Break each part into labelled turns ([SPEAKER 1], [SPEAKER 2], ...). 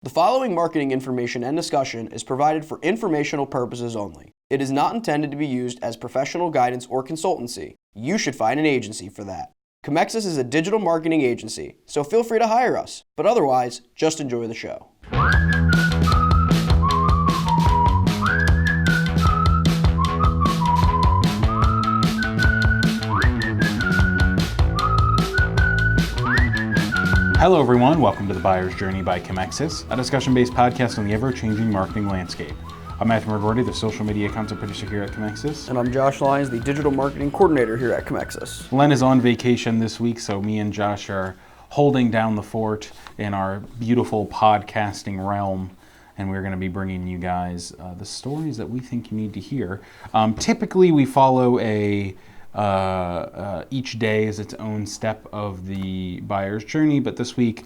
[SPEAKER 1] The following marketing information and discussion is provided for informational purposes only. It is not intended to be used as professional guidance or consultancy. You should find an agency for that. Comexis is a digital marketing agency, so feel free to hire us. But otherwise, just enjoy the show.
[SPEAKER 2] Hello everyone, welcome to The Buyer's Journey by Comexis, a discussion-based podcast on the ever-changing marketing landscape. I'm Matthew McGordy, the social media content producer here at Comexis.
[SPEAKER 1] And I'm Josh Lyons, the digital marketing coordinator here at Comexis.
[SPEAKER 2] Len is on vacation this week, so me and Josh are holding down the fort in our beautiful podcasting realm, and we're going to be bringing you guys the stories that we think you need to hear. Typically, we follow each day is its own step of the buyer's journey, but this week,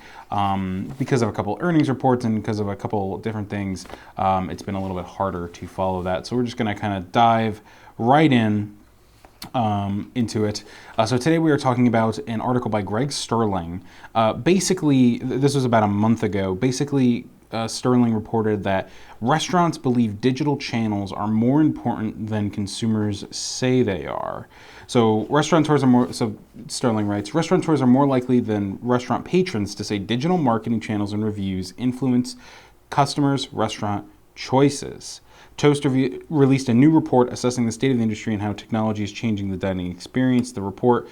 [SPEAKER 2] because of a couple earnings reports and because of a couple different things, it's been a little bit harder to follow that. So we're just going to kind of dive right into it. So today we are talking about an article by Greg Sterling. Basically, this was about a month ago. Sterling reported that restaurants believe digital channels are more important than consumers say they are. So Sterling writes, restaurateurs are more likely than restaurant patrons to say digital marketing channels and reviews influence customers' restaurant choices. Toast released a new report assessing the state of the industry and how technology is changing the dining experience. The report,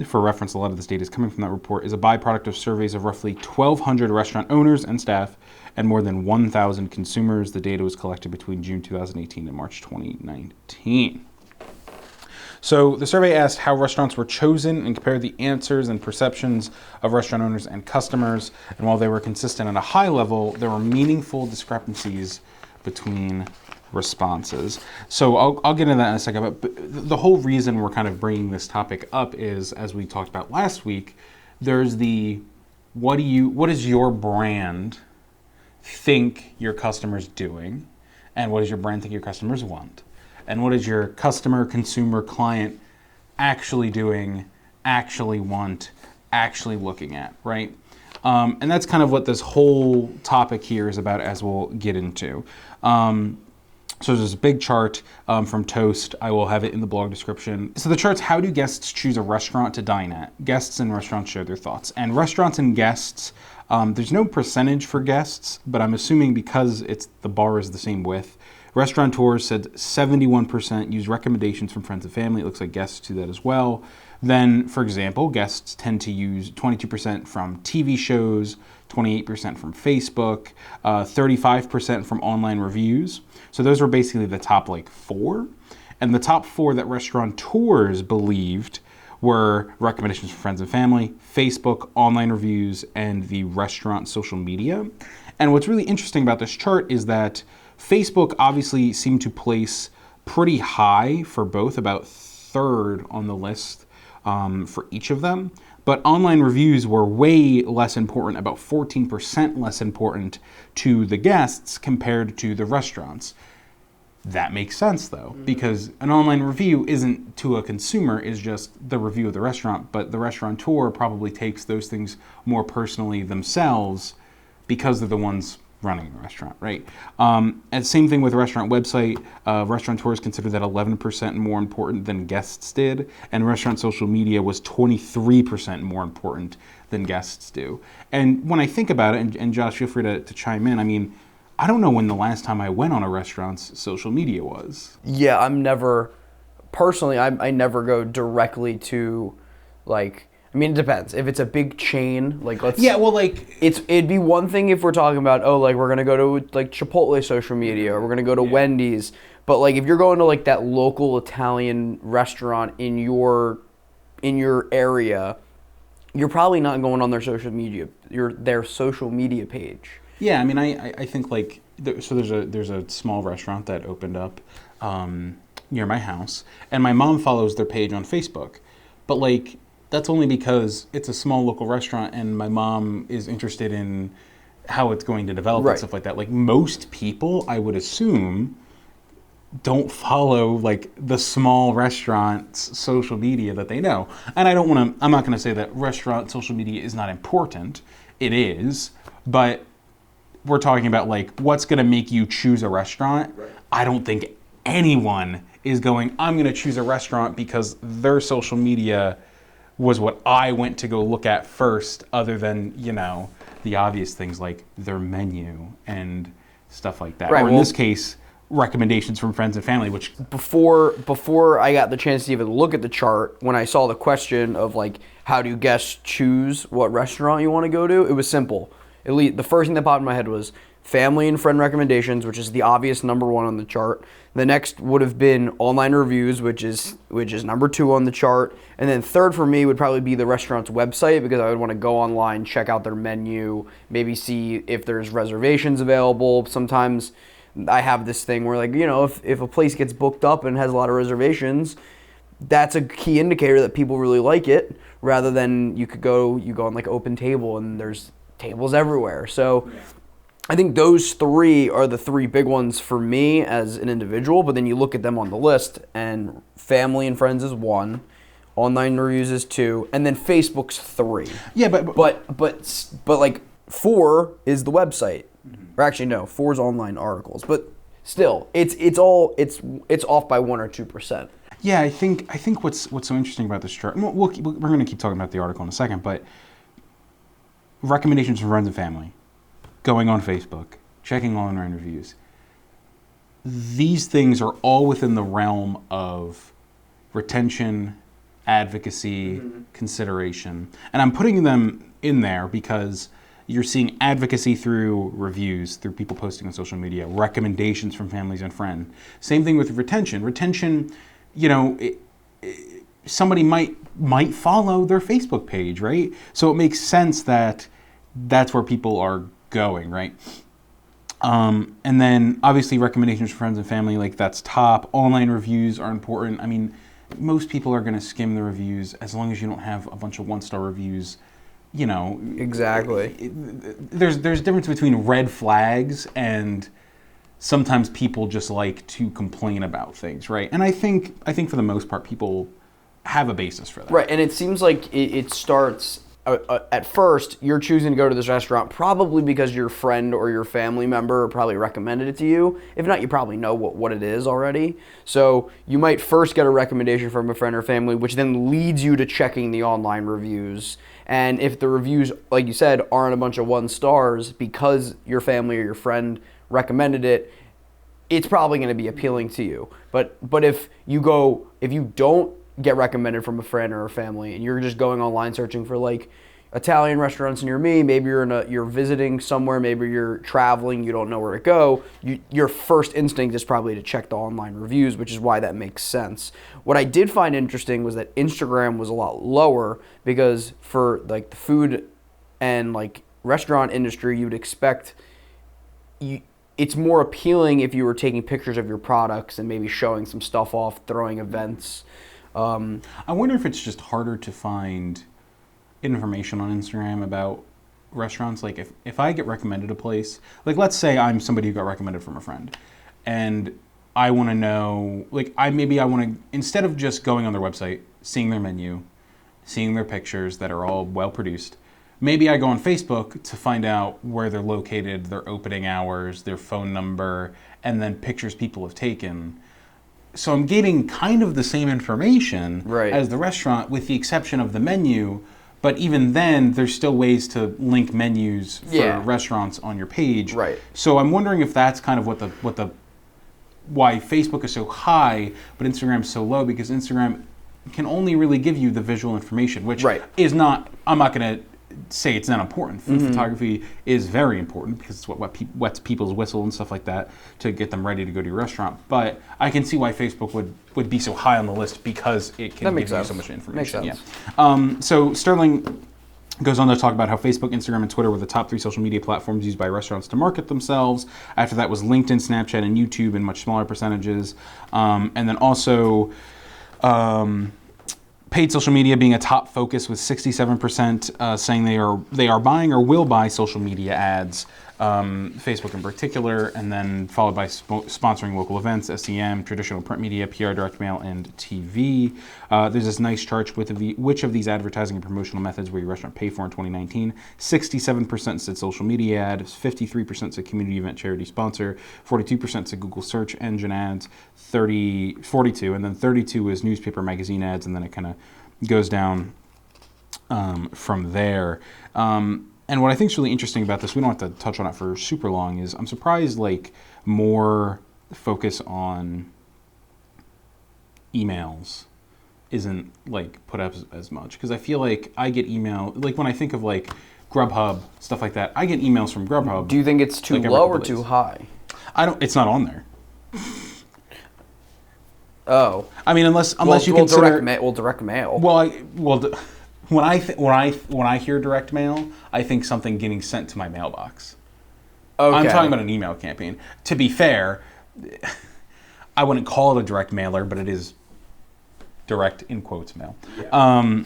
[SPEAKER 2] for reference, a lot of this data is coming from that report, is a byproduct of surveys of roughly 1,200 restaurant owners and staff and more than 1,000 consumers. The data was collected between June 2018 and March 2019. So the survey asked how restaurants were chosen and compared the answers and perceptions of restaurant owners and customers. And while they were consistent at a high level, there were meaningful discrepancies between responses. So I'll get into that in a second, but the whole reason we're kind of bringing this topic up is, as we talked about last week, there's what does your brand think your customer's doing, and what does your brand think your customers want? And what is your customer, consumer, client actually doing, actually want, actually looking at, right? And that's kind of what this whole topic here is about, as we'll get into. So there's a big chart from Toast. I will have it in the blog description. So the chart's how do guests choose a restaurant to dine at? Guests and restaurants share their thoughts. And restaurants and guests, there's no percentage for guests, but I'm assuming because the bar is the same width. Restaurateurs said 71% use recommendations from friends and family. It looks like guests do that as well. Then, for example, guests tend to use 22% from TV shows, 28% from Facebook, 35% from online reviews. So those were basically the top four. And the top four that restaurateurs believed were recommendations from friends and family, Facebook, online reviews, and the restaurant social media. And what's really interesting about this chart is that Facebook obviously seemed to place pretty high for both, about third on the list for each of them. But online reviews were way less important, about 14% less important to the guests compared to the restaurants. That makes sense though, because an online review isn't to a consumer, is just the review of the restaurant, but the restaurateur probably takes those things more personally themselves because they're the ones running the restaurant, right? And same thing with a restaurant website. Restaurateurs consider that 11% more important than guests did, and restaurant social media was 23% more important than guests do. And when I think about it, and Josh, feel free to chime in, I mean, I don't know when the last time I went on a restaurant's social media was.
[SPEAKER 1] Yeah, I never go directly to it depends. If it's a big chain, it'd be one thing if we're talking about, we're gonna go to Chipotle social media, or we're gonna go to Wendy's. But if you're going to that local Italian restaurant in your area, you're probably not going on their social media, their social media page.
[SPEAKER 2] Yeah, I mean, I think there's a small restaurant that opened up near my house, and my mom follows their page on Facebook, but that's only because it's a small local restaurant and my mom is interested in how it's going to develop and stuff like that. Most people, I would assume, don't follow the small restaurant's social media that they know. And I'm not going to say that restaurant social media is not important. It is, but we're talking about like what's going to make you choose a restaurant, I don't think anyone is going, I'm going to choose a restaurant because their social media was what I went to go look at first, other than, you know, the obvious things like their menu and stuff like that. Right, or in this case, recommendations from friends and family, which...
[SPEAKER 1] Before I got the chance to even look at the chart, when I saw the question of like, how do guests choose what restaurant you want to go to, it was simple. At least the first thing that popped in my head was family and friend recommendations, which is the obvious number 1 on the chart. The next would have been online reviews, which is number 2 on the chart. And then third for me would probably be the restaurant's website, because I would want to go online, check out their menu, maybe see if there's reservations available. Sometimes I have this thing where, like, you know, if a place gets booked up and has a lot of reservations, that's a key indicator that people really like it, rather than you go on like Open Table and there's tables everywhere. So I think those 3 are the 3 big ones for me as an individual, but then you look at them on the list and family and friends is 1, online reviews is 2, and then Facebook's 3.
[SPEAKER 2] Yeah,
[SPEAKER 1] but like 4 is the website. Or actually no, 4 is online articles, but still it's off by 1 or 2%.
[SPEAKER 2] Yeah, I think what's so interesting about this chart, we're going to keep talking about the article in a second, but recommendations from friends and family, going on Facebook, checking online reviews, these things are all within the realm of retention, advocacy, consideration. And I'm putting them in there because you're seeing advocacy through reviews, through people posting on social media, recommendations from families and friends. Same thing with retention. Retention, you know, somebody might follow their Facebook page, right? So it makes sense that that's where people are going, right? And then obviously recommendations from friends and family, like that's top. Online reviews are important. I mean, most people are going to skim the reviews as long as you don't have a bunch of 1-star reviews. You know,
[SPEAKER 1] exactly.
[SPEAKER 2] There's a difference between red flags and sometimes people just like to complain about things, right? And I think for the most part people have a basis for that.
[SPEAKER 1] Right, and it seems like it starts at first you're choosing to go to this restaurant probably because your friend or your family member probably recommended it to you. If not, you probably know what it is already. So you might first get a recommendation from a friend or family, which then leads you to checking the online reviews. And if the reviews, like you said, aren't a bunch of 1 stars because your family or your friend recommended it, it's probably going to be appealing to you. But if you don't get recommended from a friend or a family and you're just going online searching for like Italian restaurants near me, maybe you're visiting somewhere, maybe you're traveling, you don't know where to go, your first instinct is probably to check the online reviews, which is why that makes sense. What I did find interesting was that Instagram was a lot lower, because for like the food and like restaurant industry, you would expect it's more appealing if you were taking pictures of your products and maybe showing some stuff off, throwing events.
[SPEAKER 2] I wonder if it's just harder to find information on Instagram about restaurants. Like if I get recommended a place, like let's say I'm somebody who got recommended from a friend and I want to know, like I want to, instead of just going on their website, seeing their menu, seeing their pictures that are all well produced, maybe I go on Facebook to find out where they're located, their opening hours, their phone number, and then pictures people have taken. So I'm getting kind of the same information as the restaurant, with the exception of the menu. But even then, there's still ways to link menus for restaurants on your page.
[SPEAKER 1] Right.
[SPEAKER 2] So I'm wondering if that's kind of why Facebook is so high, but Instagram is so low, because Instagram can only really give you the visual information, which is not. I'm not going to say it's not important. Food photography is very important because it's what wets people's whistle and stuff like that to get them ready to go to your restaurant. But I can see why Facebook would be so high on the list, because it can give you so much information.
[SPEAKER 1] Makes sense.
[SPEAKER 2] Yeah. So Sterling goes on to talk about how Facebook, Instagram, and Twitter were the top 3 social media platforms used by restaurants to market themselves. After that was LinkedIn, Snapchat, and YouTube in much smaller percentages. And then also paid social media being a top focus, with 67% saying they are buying or will buy social media ads Facebook in particular, and then followed by sponsoring local events, SEM, traditional print media, PR, direct mail, and TV. There's this nice chart with which of these advertising and promotional methods will your restaurant pay for in 2019. 67% said social media ads, 53% said community event charity sponsor, 42% said Google search engine ads, 42, and then 32 is newspaper magazine ads, and then it kind of goes down from there. And what I think is really interesting about this, we don't have to touch on it for super long, is I'm surprised like more focus on emails isn't like put up as much. Because I feel like I get email, like when I think of like Grubhub, stuff like that, I get emails from Grubhub.
[SPEAKER 1] Do you think it's too low or too high?
[SPEAKER 2] It's not on there.
[SPEAKER 1] Oh.
[SPEAKER 2] I mean, unless you consider
[SPEAKER 1] direct mail.
[SPEAKER 2] When I hear direct mail, I think something getting sent to my mailbox. Okay. I'm talking about an email campaign. To be fair, I wouldn't call it a direct mailer, but it is direct in quotes mail. Yeah.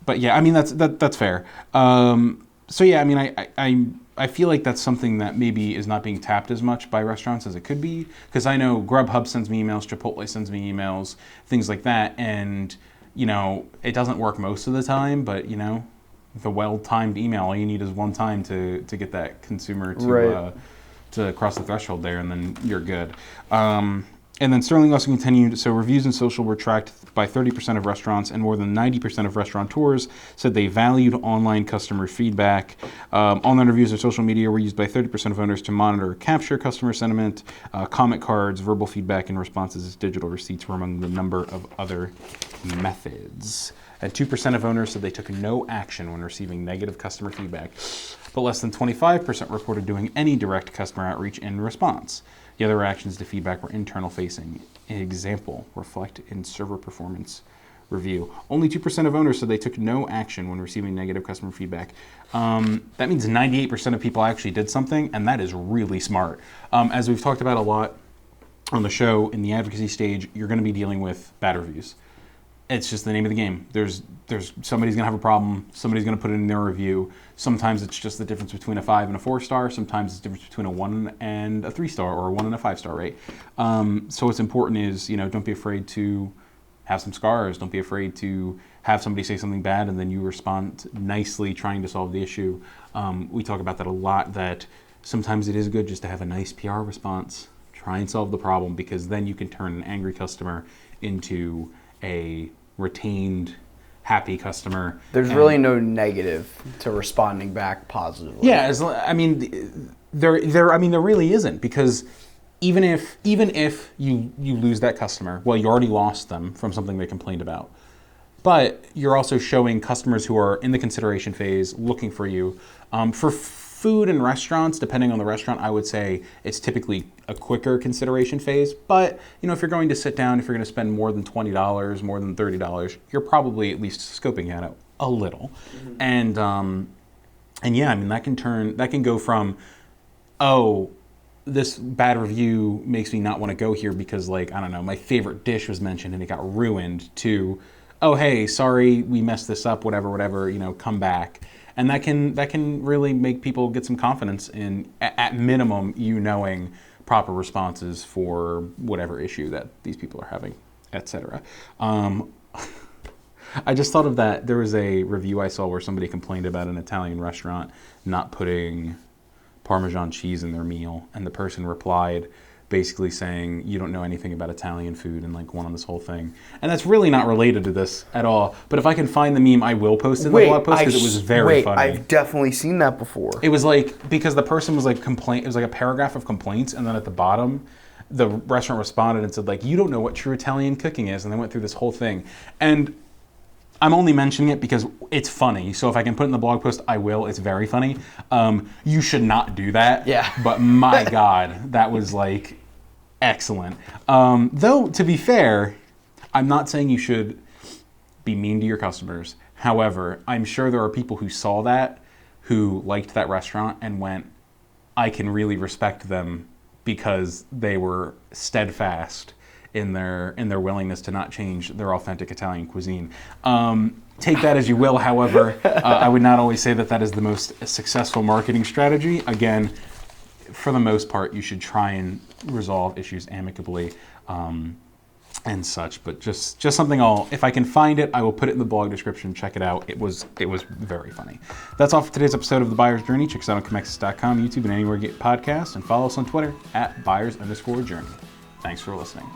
[SPEAKER 2] But yeah, I mean that's fair. So yeah, I mean I feel like that's something that maybe is not being tapped as much by restaurants as it could be, because I know Grubhub sends me emails, Chipotle sends me emails, things like that, and you know, it doesn't work most of the time, but you know, the well-timed email, all you need is one time to get that consumer to cross the threshold there, and then you're good. And then Sterling also continued, so reviews and social were tracked by 30% of restaurants, and more than 90% of restaurateurs said they valued online customer feedback. Online reviews and social media were used by 30% of owners to monitor or capture customer sentiment. Comment cards, verbal feedback, and responses as digital receipts were among the number of other methods. And 2% of owners said they took no action when receiving negative customer feedback, but less than 25% reported doing any direct customer outreach in response. The other reactions to feedback were internal facing. An example, reflect in server performance review. Only 2% of owners said they took no action when receiving negative customer feedback. That means 98% of people actually did something, and that is really smart. As we've talked about a lot on the show, in the advocacy stage, you're going to be dealing with bad reviews. It's just the name of the game. There's somebody's gonna have a problem. Somebody's gonna put it in their review. Sometimes it's just the difference between a 5 and a 4 star. Sometimes it's the difference between a 1 and a 3 star, or a 1 and a 5 star, right? So what's important is, you know, don't be afraid to have some scars. Don't be afraid to have somebody say something bad and then you respond nicely, trying to solve the issue. We talk about that a lot. That sometimes it is good just to have a nice PR response. Try and solve the problem, because then you can turn an angry customer into a retained, happy customer.
[SPEAKER 1] There's really no negative to responding back positively.
[SPEAKER 2] Yeah, there really isn't, because even if you lose that customer, well, you already lost them from something they complained about. But you're also showing customers who are in the consideration phase looking for you. For food and restaurants, depending on the restaurant, I would say it's typically a quicker consideration phase. But you know, if you're going to sit down, if you're going to spend more than $20, more than $30, you're probably at least scoping it out a little. Mm-hmm. And yeah, I mean, that can go from, oh, this bad review makes me not want to go here because, like, I don't know, my favorite dish was mentioned and it got ruined, to, oh, hey, sorry, we messed this up, whatever, you know, come back. And that can really make people get some confidence in, at minimum, you knowing proper responses for whatever issue that these people are having, etc. I just thought of that. There was a review I saw where somebody complained about an Italian restaurant not putting Parmesan cheese in their meal, and the person replied basically saying, you don't know anything about Italian food, and like went on this whole thing. And that's really not related to this at all. But if I can find the meme, I will post it in the blog post, because it was very funny.
[SPEAKER 1] I've definitely seen that before.
[SPEAKER 2] It was like, because the person was like it was like a paragraph of complaints, and then at the bottom, the restaurant responded and said, like, you don't know what true Italian cooking is, and they went through this whole thing. And I'm only mentioning it because it's funny. So if I can put it in the blog post, I will. It's very funny. You should not do that.
[SPEAKER 1] Yeah.
[SPEAKER 2] But my God, that was like excellent. Though, to be fair, I'm not saying you should be mean to your customers. However, I'm sure there are people who saw that, who liked that restaurant and went, I can really respect them because they were steadfast in their willingness to not change their authentic Italian cuisine. take that as you will. However, I would not always say that that is the most successful marketing strategy. Again, for the most part, you should try and resolve issues amicably and such. But just something if I can find it, I will put it in the blog description. Check it out. It was very funny. That's all for today's episode of The Buyer's Journey. Check us out on Comexis.com, YouTube, and anywhere you get podcasts. And follow us on Twitter @buyers_journey. Thanks for listening.